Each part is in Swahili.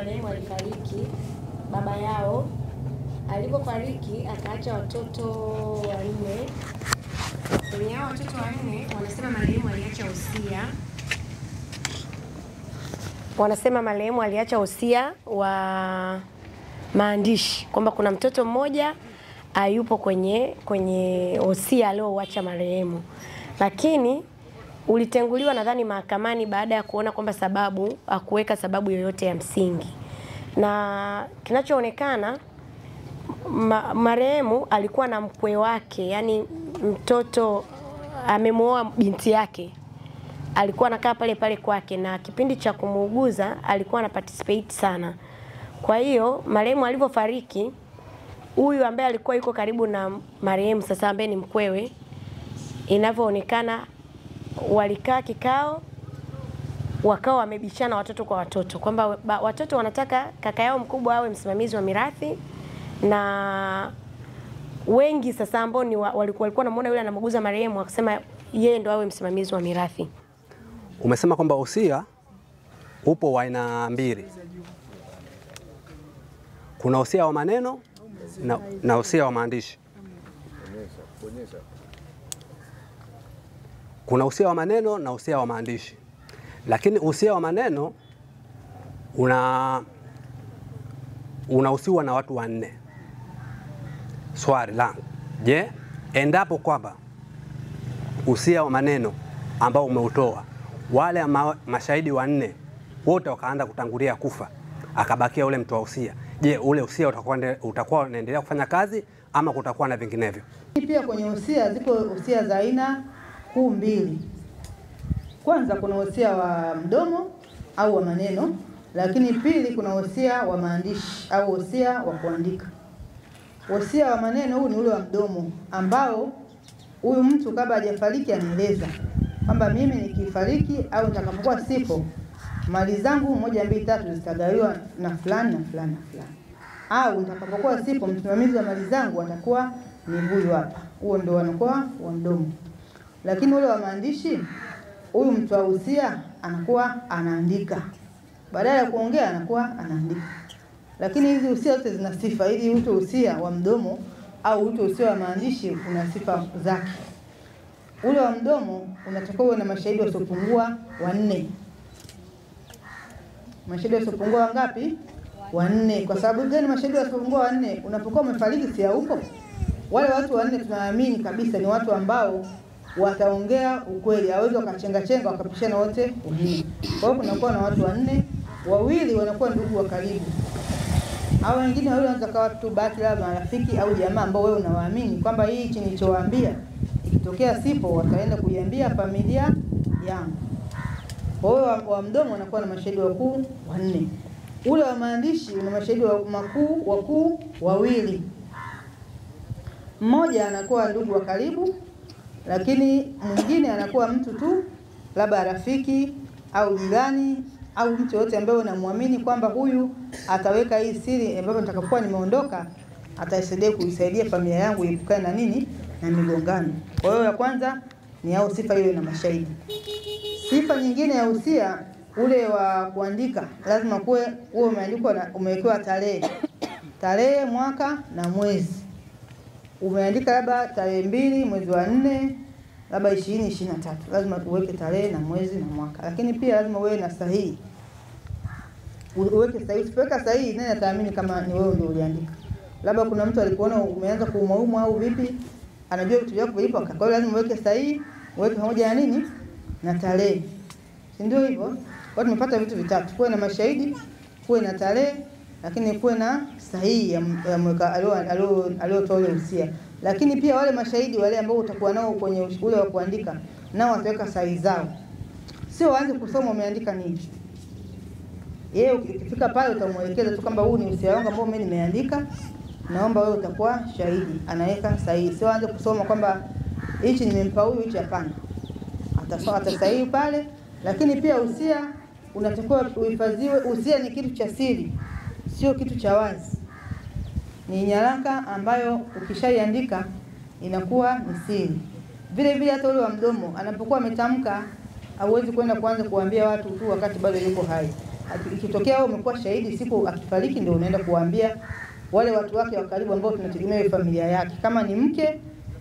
Marehemu alifariki, baba yao alipofariki akaacha watoto wanne. Kwenye hao watoto wanne wanasema marehemu aliacha usia. Wanasema marehemu aliacha usia wa maandishi kwamba kuna mtoto mmoja hayupo kwenye usia alioacha marehemu, lakini ulitenguliwa nadhani mahakamani baada ya kuona kwamba hakuweka sababu yoyote ya msingi. Na kinachoonekana marehemu alikuwa na mkwe wake, yani mtoto amemuoa binti yake, alikuwa anakaa pale pale kwake, na kipindi cha kumuuguza alikuwa ana participate sana. Kwa hiyo marehemu alipofariki, huyu ambaye alikuwa yuko karibu na marehemu sasa ambaye ni mkwewe, inavyoonekana walikaa kikao, wakawa wamebishana watoto kwa watoto kwamba watoto wanataka kaka yao mkubwa awe msimamizi wa mirathi, na wengi sasa ambao ni walikuwa wanamuona yule anamuguza marehemu akasema yeye ndo awe msimamizi wa mirathi. Umesema kwamba usia upo wa aina mbili. Kuna usia wa maneno na usia wa maandishi. Kuna usia wa maneno na usia wa maandishi. Lakini usia wa maneno unahusiwa na watu wanne. Swali langu, je, endapo kwamba usia wa maneno ambao umeutoa, wale mashahidi wanne wote wakaanza kutangulia kufa, akabakia ule mtu wa usia, je, ule usia utakuwa unaendelea kufanya kazi ama kutakuwa na vinginevyo? Pia kwenye usia ziko usia za aina kuu mbili. Kwanza kuna usia wa mdomo au wa maneno, lakini pili kuna usia wa maandishi au usia wa kuandika. Usia wa maneno huu ni ule wa mdomo ambao huyu mtu kabla hajafariki anaeleza kwamba mimi nikifariki au nitakapokuwa sipo, mali zangu 1, 2, 3 zitagawiwa na fulani na fulani na fulani. Au nitakapokuwa sipo, msimamizi wa mali zangu atakuwa ni huyu hapa. Huo ndio anakuwa wa mdomo. Lakini ule wa maandishi, huyu mtu wa usia anakuwa anaandika. Badala ya kuongea anakuwa anaandika. Lakini hizi usia zote zina sifa. Ili uto usia wa mdomo au uto usia wa maandishi una sifa zake. Ule wa mdomo unatakiwa uwe na mashahidi wasiopungua 4. Mashahidi wasiopungua wangapi? 4. Kwa sababu gani mashahidi wasiopungua 4? Unapokuwa umefariki si haupo. Wale watu 4 tunaamini kabisa ni watu ambao wataongea ukweli, hawezi wakachenga wakapishana wote 4. Kwa hiyo kunakuwa na watu 4, 2 wanakuwa ndugu wa karibu. Hao wengine wale wanaweza kuwa tu bahati labda marafiki au jamaa ambao wewe unawaamini kwamba hichi nilichowaambia ikitokea sipo wataenda kuiambia familia yangu. Kwa hiyo wa mdomo wanakuwa na mashahidi wakuu 4. Ule wa maandishi una mashahidi wakuu 2. Mmoja anakuwa ndugu wa karibu, lakini mwingine anakuwa mtu tu labda rafiki au jirani au mtu yote ambaye unamwamini kwamba huyu ataweka hii siri ambapo nitakapokuwa nimeondoka atasaidia kuisaidia familia yangu iepukane na nini na migongano. Kwa hiyo ya kwanza ni hao sifa hiyo na mashahidi. Sifa nyingine ya usia ule wa kuandika lazima uwe umeandikwa na umewekewa tarehe, mwaka na mwezi. Umeandika labda tarehe 2 mwezi wa 4 labda 2023, lazima uweke tarehe na mwezi na mwaka. Lakini pia lazima uwe na sahihi. Uweke sahihi. Usiweka sahihi nani ataamini kama ni wewe ndio uliandika? Labda kuna mtu alipoona umeanza kuumwa au vipi, anajua vitu vyako vipo. Kwa hiyo lazima uweke sahihi, uweke pamoja na nini? Na tarehe. Si ndio hivyo? Kwa tumepata vitu vitatu. Kuwe na mashahidi, kuwe na tarehe, lakini kuwe na sahihi ya mweka aliotoa ule usia. Lakini pia wale mashahidi wale ambao utakuwa nao kwenye ule wa kuandika, nao wataweka sahihi zao. Sio waanze kusoma umeandika nini. Yeye ukifika pale utamuelekeza tu kwamba huu ni usia wangu ambao mimi nimeandika, naomba wewe utakuwa shahidi. Anaweka sahihi. Sio waanze kusoma kwamba hichi nimempa huyu, hichi hapana. Atasahihi pale. Lakini pia usia unatakiwa uhifadhiwe. Usia ni kitu cha siri, sio kitu cha wazi. Ni nyaraka ambayo ukishaiandika inakuwa ni siri. Vile vile hata ule wa mdomo anapokuwa ametamka hauwezi kwenda kuanza kuambia watu tu wakati bado yuko hai. ikitokea wewe umekuwa shahidi, siku akifariki ndio unaenda kuwaambia wale watu wake wa karibu ambao tunategemea familia yake, kama ni mke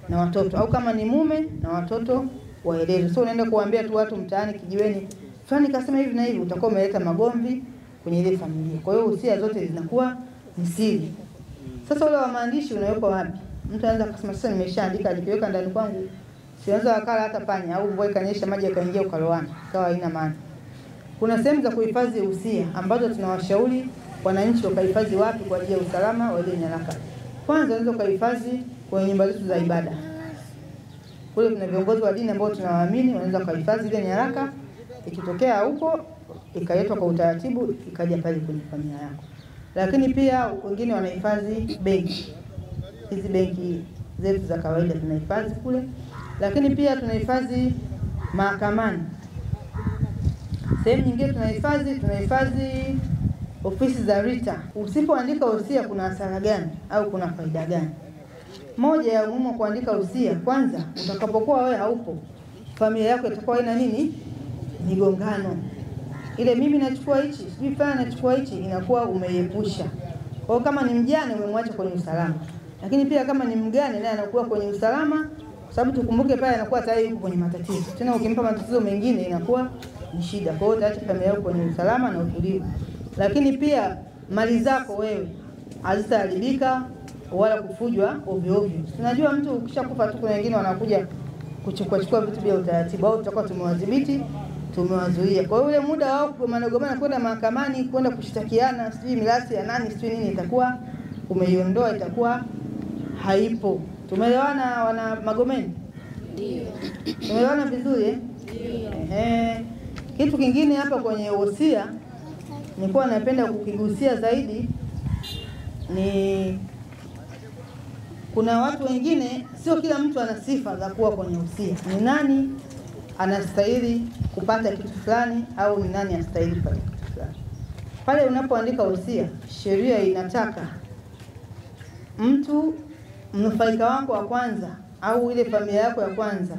na watoto au kama ni mume na watoto waeleze. So unaenda kuwaambia tu watu mtaani kijiweni, fulani kasema hivi na hivi, utakuwa umeleta magomvi kwenye ile familia. Kwa hiyo usia zote zinakuwa ni siri. Sasa ule wa maandishi unaweka wapi? Mtu anaweza kusema sasa nimeshaandika, nikiweka ndani kwangu sianza wakala hata panya au mvua ikanyesha maji yakaingia ukalowana, sawa, haina maana. Kuna sehemu za kuhifadhi usia ambazo tunawashauri wananchi wakahifadhi wapi kwa ajili ya usalama wa ile nyaraka. Kwanza unaweza kuhifadhi kwenye nyumba zetu za ibada. Kule kuna viongozi wa dini ambao tunawaamini, wanaweza kuhifadhi ile nyaraka, ikitokea huko ikaletwa kwa utaratibu ikaja pale kwenye familia yako. Lakini pia wengine wanahifadhi benki. Hizi benki zetu za kawaida tunahifadhi kule. Lakini pia tunahifadhi mahakamani. Sehemu nyingine tunahifadhi ofisi za RITA. Usipoandika usia kuna hasara gani au kuna faida gani? Moja ya umuhimu kuandika usia, kwanza utakapokuwa wewe haupo, familia yako itakuwa ina nini? Migongano. Ile mimi nachukua hichi, sijui fulani nachukua hichi, inakuwa umeiepusha. Kwa hiyo kama ni mjane umemwacha kwenye usalama. Lakini pia kama ni mgane naye anakuwa kwenye usalama, kwa sababu tukumbuke pale anakuwa tayari yuko kwenye matatizo. Tena ukimpa matatizo mengine inakuwa ni shida. Kwa hiyo utaacha familia yako kwenye usalama na utulivu. Lakini pia mali zako wewe hazitaharibika wala kufujwa ovyo ovyo. Tunajua mtu ukishakufa tu kuna wengine wanakuja kuchukua vitu bila utaratibu, au tutakuwa tumewadhibiti, tumewazuia. Kwa hiyo ule muda wao manogomana kwenda mahakamani, kwenda kushtakiana, sijui mirathi ya nani, sijui nini, itakuwa umeiondoa, itakuwa haipo. Tumeelewana wana Magomeni? Ndio. Tumeelewana vizuri eh? Ndio. Kitu kingine hapa kwenye wosia nilikuwa napenda kukigusia zaidi ni kuna watu wengine, sio kila mtu ana sifa za kuwa kwenye usia. Ni nani anastahili kupata kitu fulani au ni nani anastahili kupata kitu fulani? Pale unapoandika usia, sheria inataka mtu mnufaika wako wa kwanza au ile familia yako ya kwanza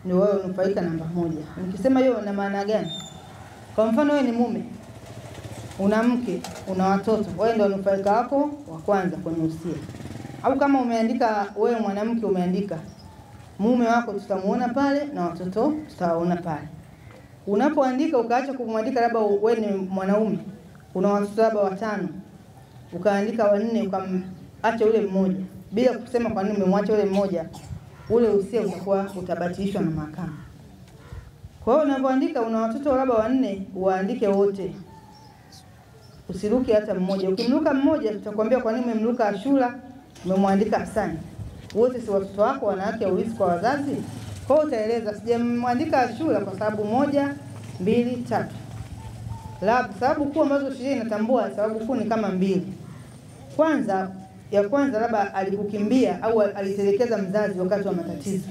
ndio wewe unufaika namba moja. Nikisema hiyo ina maana gani? Kwa mfano wewe ni mume, una mke, una watoto, wewe ndio unufaika wako wa kwanza kwenye usia. Au kama umeandika wewe mwanamke, umeandika mume wako tutamuona pale na watoto tutawaona pale. Unapoandika ukaacha kumwandika labda wewe ni mwanaume, una watoto labda 5, ukaandika 4 ukaacha ule mmoja bila kusema kwa nini umemwacha ule mmoja, ule usia utakuwa utabatilishwa na mahakama. Kwa hiyo unapoandika una watoto labda 4, uandike wote. Usiruke hata mmoja. Ukimruka mmoja tutakwambia kwa nini umemruka Ashura, umemwandika Hasani. Wote si watoto wako, wanawake urithi kwa wazazi. Kwa hiyo utaeleza sijamwandika Ashura kwa sababu 1, 2, 3. Labda sababu kuu ambazo sheria inatambua, sababu kuu ni kama 2. Kwanza labda alikukimbia au alitelekeza mzazi wakati wa matatizo.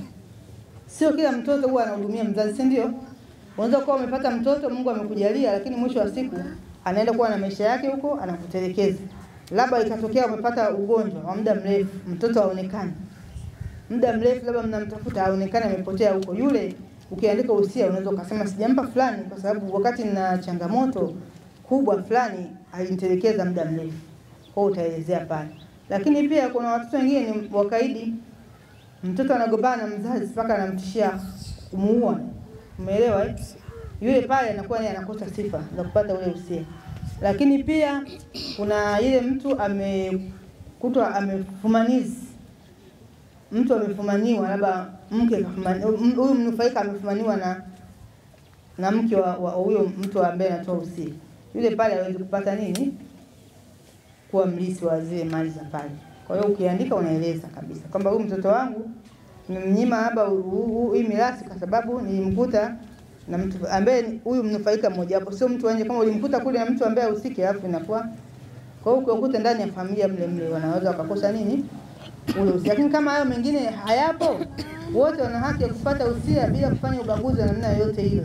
Sio kila mtoto huwa anahudumia mzazi, si ndio? Unaweza kuwa umepata mtoto Mungu amekujalia, lakini mwisho wa siku anaenda kuwa na maisha yake huko, anakutelekeza. Labda ikatokea umepata ugonjwa wa muda mrefu, mtoto haonekani. Muda mrefu labda mnamtafuta haonekani, amepotea huko. Yule ukiandika usia unaweza ukasema sijampa fulani kwa sababu wakati nina changamoto kubwa fulani alinitelekeza muda mrefu. Kwa hiyo utaelezea pale. Lakini pia kuna watoto wengine ni wakaidi. Mtoto anagombana na mzazi mpaka anamtishia kumuua. Umeelewa eh? Yule pale anakuwa ni anakosa sifa za kupata ule usia. Lakini pia kuna ile mtu amekutwa amefumanizi. Mtu amefumaniwa labda mke kafumaniwa, huyu mnufaika amefumaniwa na mke wa huyo mtu ambaye anatoa usia. Yule pale hawezi kupata nini? Kuwa mlisi wa zile mali za pale. Kwa hiyo ukiandika unaeleza kabisa kwamba huyu mtoto wangu nimemnyima labda hii mirathi kwa sababu nilimkuta na mtu ambaye huyu mnufaika mmoja hapo, sio mtu nje. Kama ulimkuta kule na mtu ambaye usike, alafu inakuwa kwa hiyo ukikuta ndani ya familia mle wanaweza wakakosa nini ule usia. Lakini kama hayo mengine hayapo, wote wana haki ya kupata usia bila kufanya ubaguzi wa namna yoyote ile.